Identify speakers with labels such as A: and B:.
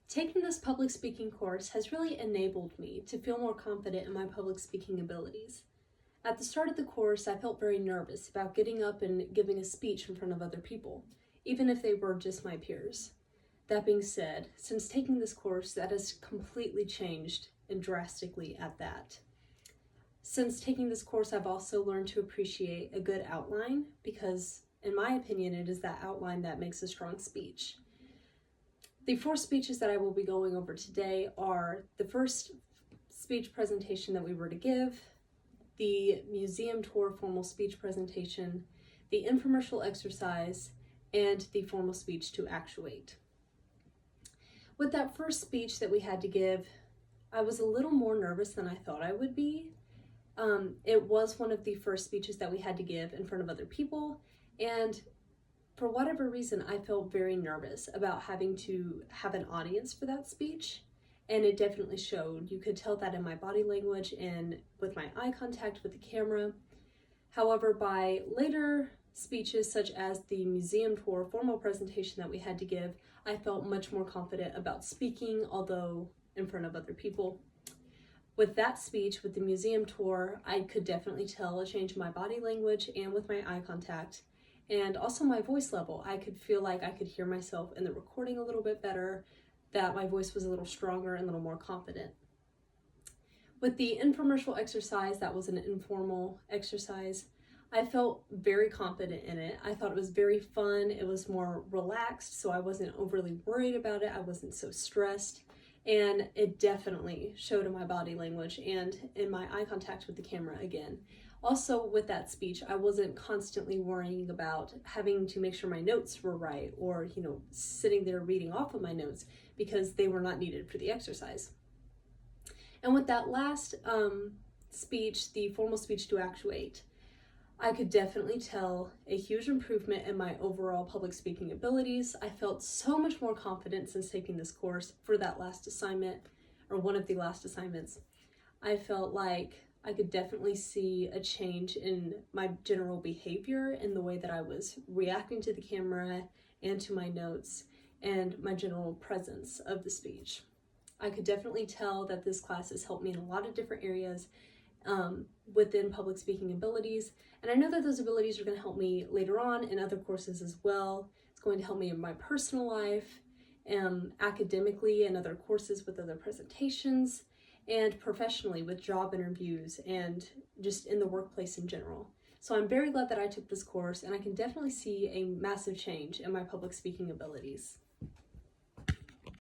A: Taking this public speaking course has really enabled me to feel more confident in my public speaking abilities. At the start of the course, I felt very nervous about getting up and giving a speech in front of other people, even if they were just my peers. That being said, since taking this course, that has completely changed, and drastically at that. Since taking this course, I've also learned to appreciate a good outline because, in my opinion, it is that outline that makes a strong speech. The 4 speeches that I will be going over today are the first speech presentation that we were to give, the museum tour formal speech presentation, the infomercial exercise, and the formal speech to actuate. With that first speech that we had to give, I was a little more nervous than I thought I would be. It was one of the first speeches that we had to give in front of other people, and for whatever reason, I felt very nervous about having to have an audience for that speech, and it definitely showed. You could tell that in my body language and with my eye contact with the camera. However, by later speeches, such as the museum tour formal presentation that we had to give, I felt much more confident about speaking, although in front of other people. With that speech, with the museum tour, I could definitely tell a change in my body language and with my eye contact. And also my voice level. I could feel like I could hear myself in the recording a little bit better, that my voice was a little stronger and a little more confident. With the infomercial exercise, that was an informal exercise, I felt very confident in it. I thought it was very fun. It was more relaxed, so I wasn't overly worried about it. I wasn't so stressed. And it definitely showed in my body language and in my eye contact with the camera again. Also, with that speech, I wasn't constantly worrying about having to make sure my notes were right or, sitting there reading off of my notes because they were not needed for the exercise. And with that last speech, the formal speech to actuate, I could definitely tell a huge improvement in my overall public speaking abilities. I felt so much more confident since taking this course for that last assignment, or one of the last assignments. I felt like I could definitely see a change in my general behavior in the way that I was reacting to the camera and to my notes and my general presence of the speech. I could definitely tell that this class has helped me in a lot of different areas within public speaking abilities, and I know that those abilities are going to help me later on in other courses as well. It's going to help me in my personal life, academically and other courses with other presentations, and professionally with job interviews and just in the workplace in general. So I'm very glad that I took this course, and I can definitely see a massive change in my public speaking abilities.